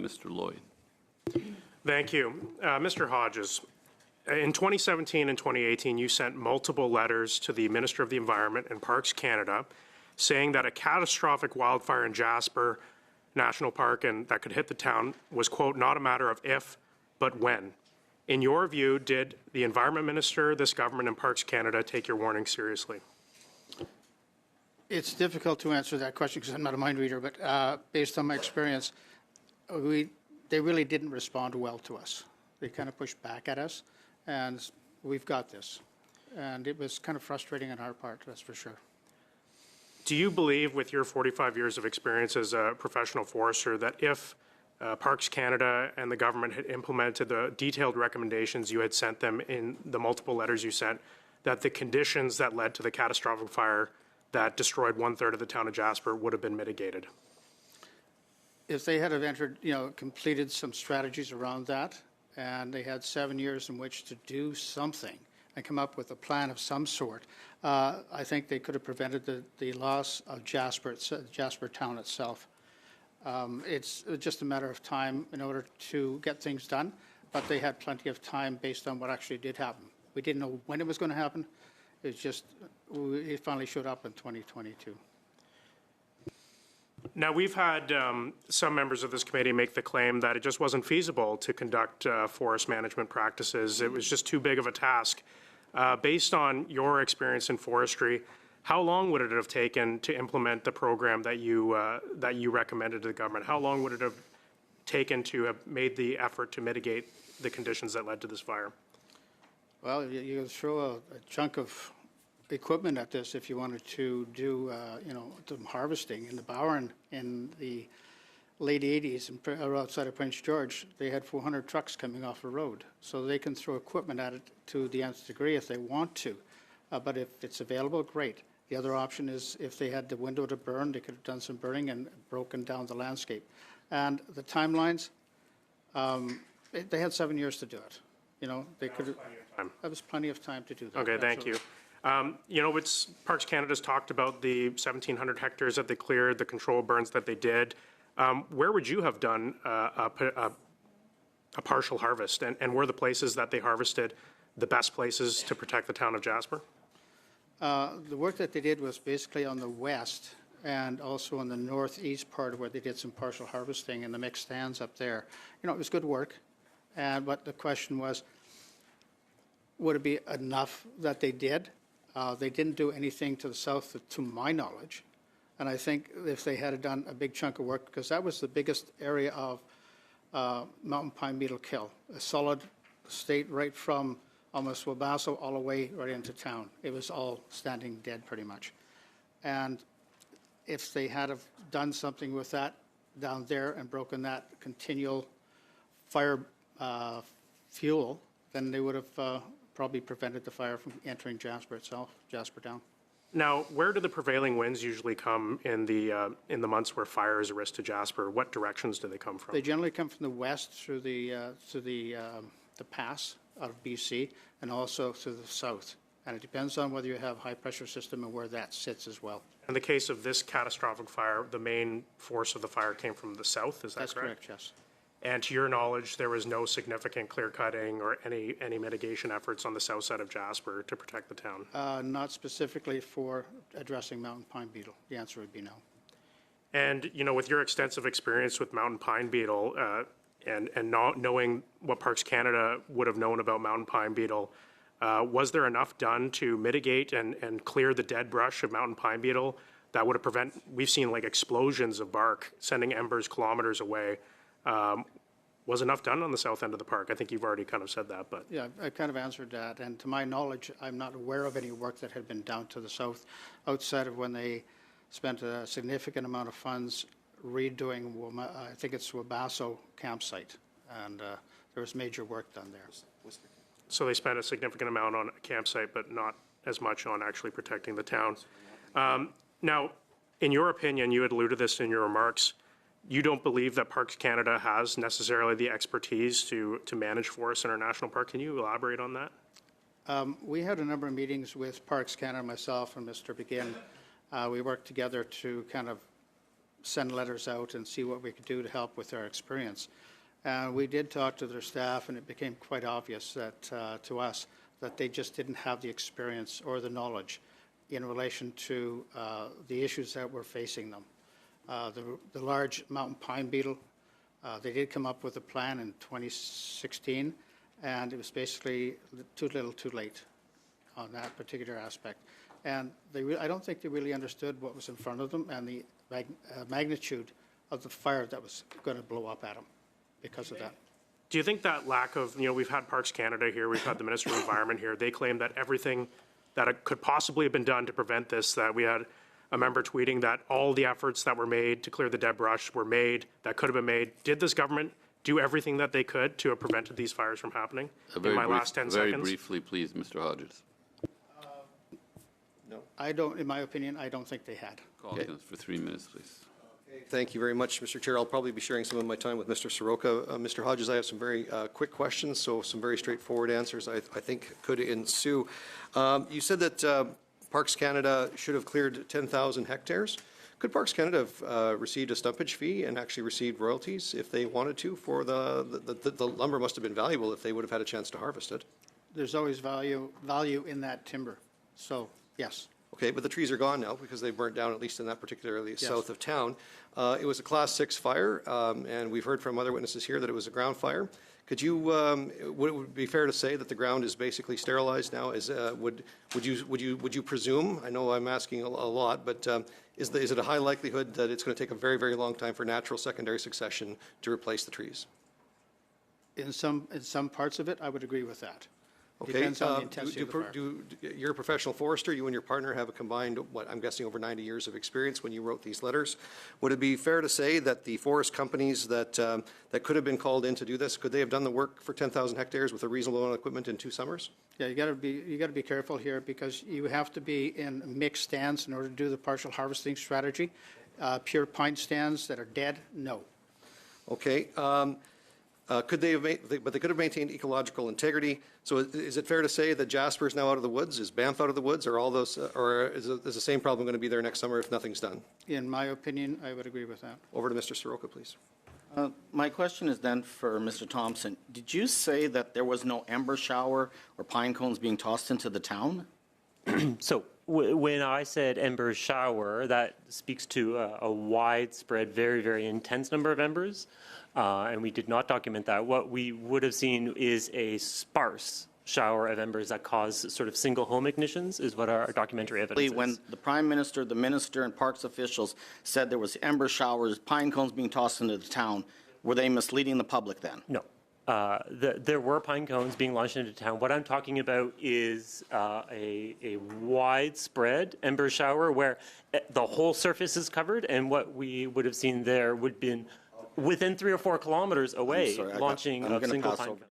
Mr. Lloyd. Thank you. Mr. Hodges, in 2017 and 2018, you sent multiple letters to the Minister of the Environment and Parks Canada saying that a catastrophic wildfire in Jasper National Park and that could hit the town was, quote, not a matter of if, but when. In your view, did the Environment Minister, this government, and Parks Canada take your warning seriously? It's difficult to answer that question because I'm not a mind reader, but based on my experience, they really didn't respond well to us. They kind of pushed back at us, and we've got this. And it was kind of frustrating on our part, that's for sure. Do you believe, with your 45 years of experience as a professional forester, that if Parks Canada and the government had implemented the detailed recommendations you had sent them in the multiple letters you sent, that the conditions that led to the catastrophic fire that destroyed 1/3 of the town of Jasper would have been mitigated? If they had completed some strategies around that, and they had 7 years in which to do something and come up with a plan of some sort, I think they could have prevented the loss of Jasper town itself. It's just a matter of time in order to get things done, but they had plenty of time based on what actually did happen. We didn't know when it was going to happen. It's just, it finally showed up in 2022. Now, we've had some members of this committee make the claim that it just wasn't feasible to conduct forest management practices. It was just too big of a task. Based on your experience in forestry, how long would it have taken to implement the program that you recommended to the government? How long would it have taken to have made the effort to mitigate the conditions that led to this fire? Well, you throw a chunk of equipment at this if you wanted to do, some harvesting. In the Bowen in the late 80s outside of Prince George, they had 400 trucks coming off the road. So they can throw equipment at it to the nth degree if they want to. But if it's available, great. The other option is if they had the window to burn, they could have done some burning and broken down the landscape. And the timelines, they had 7 years to do it. They could have. That was plenty of time to do that. Okay, thank you. Parks Canada's talked about the 1,700 hectares that they cleared, the control burns that they did. Where would you have done a partial harvest? And were the places that they harvested the best places to protect the town of Jasper? The work that they did was basically on the west and also on the northeast part where they did some partial harvesting in the mixed stands up there. It was good work. But the question was, would it be enough that they did? They didn't do anything to the south, to my knowledge. And I think if they had done a big chunk of work, because that was the biggest area of mountain pine beetle kill, a solid state right from almost Wabasso all the way right into town. It was all standing dead pretty much. And if they had have done something with that down there and broken that continual fire fuel, then they would have probably prevented the fire from entering Jasper itself, Jasper town. Now, where do the prevailing winds usually come in the months where fire is a risk to Jasper? What directions do they come from? They generally come from the west through the pass out of BC and also to the south. And it depends on whether you have high pressure system and where that sits as well. In the case of this catastrophic fire, the main force of the fire came from the south, is that That's correct? That's correct, yes. And to your knowledge, there was no significant clear cutting or any mitigation efforts on the south side of Jasper to protect the town? Not specifically for addressing mountain pine beetle. The answer would be no. And, with your extensive experience with mountain pine beetle and not knowing what Parks Canada would have known about mountain pine beetle, was there enough done to mitigate and clear the dead brush of mountain pine beetle that would have we've seen like explosions of bark sending embers kilometers away. Was enough done on the south end of the park? I think you've already kind of said that, but. Yeah, I kind of answered that. And to my knowledge, I'm not aware of any work that had been down to the south outside of when they spent a significant amount of funds redoing, I think it's Wabasso campsite. And there was major work done there. So they spent a significant amount on a campsite, but not as much on actually protecting the town. Now, in your opinion, you had alluded to this in your remarks, you don't believe that Parks Canada has necessarily the expertise to manage forests in our national park. Can you elaborate on that? We had a number of meetings with Parks Canada, myself and Mr. Begin. We worked together to kind of send letters out and see what we could do to help with our experience. And we did talk to their staff, and it became quite obvious that, to us, that they just didn't have the experience or the knowledge in relation to the issues that were facing them. The large mountain pine beetle, they did come up with a plan in 2016, and it was basically too little too late on that particular aspect. And I don't think they really understood what was in front of them and the magnitude of the fire that was going to blow up at them because of that. Do you think that lack of, we've had Parks Canada here, we've had the Minister of Environment here, they claim that everything that could possibly have been done to prevent this, that we had a member tweeting that all the efforts that were made to clear the dead brush were made, that could have been made. Did this government do everything that they could to have prevented these fires from happening? In my last 10 seconds. Very briefly, please, Mr. Hodges. No. I don't, in my opinion, I don't think they had. Calkins, for 3 minutes, please. Thank you very much, Mr. Chair. I'll probably be sharing some of my time with Mr. Soroka. Mr. Hodges, I have some very quick questions, so some very straightforward answers I think could ensue. You said that Parks Canada should have cleared 10,000 hectares. Could Parks Canada have received a stumpage fee and actually received royalties if they wanted to for the lumber must have been valuable if they would have had a chance to harvest it? There's always value in that timber. So, yes. Okay, but the trees are gone now because they burnt down, at least in that particular area south of town. It was a Class 6 fire, and we've heard from other witnesses here that it was a ground fire. Could you, would it be fair to say that the ground is basically sterilized now? Would you presume, I know I'm asking a lot, but is it a high likelihood that it's going to take a very, very long time for natural secondary succession to replace the trees? In some parts of it, I would agree with that. Okay. Depends on the intensity of the fire. You're a professional forester. You and your partner have a combined, what, I'm guessing over 90 years of experience when you wrote these letters. Would it be fair to say that the forest companies that could have been called in to do this, could they have done the work for 10,000 hectares with a reasonable amount of equipment in 2 summers? Yeah, you got to be careful here because you have to be in mixed stands in order to do the partial harvesting strategy. Pure pine stands that are dead, no. Okay. Could they have but they could have maintained ecological integrity. So is it fair to say that Jasper is now out of the woods? Is Banff out of the woods? Or all those, or is the same problem going to be there next summer if nothing's done? In my opinion, I would agree with that. Over to Mr. Soroka, please. My question is then for Mr. Thompson. Did you say that there was no ember shower or pine cones being tossed into the town? So when I said ember shower, that speaks to a widespread, very, very intense number of embers. And we did not document that. What we would have seen is a sparse shower of embers that cause sort of single home ignitions is what our documentary evidence is. When the Prime Minister, the Minister, and Parks officials said there was ember showers, pine cones being tossed into the town, were they misleading the public then? No. There were pine cones being launched into town. What I'm talking about is a widespread ember shower where the whole surface is covered, and what we would have seen there would have been within 3 or 4 kilometers away, launching of single pine cones.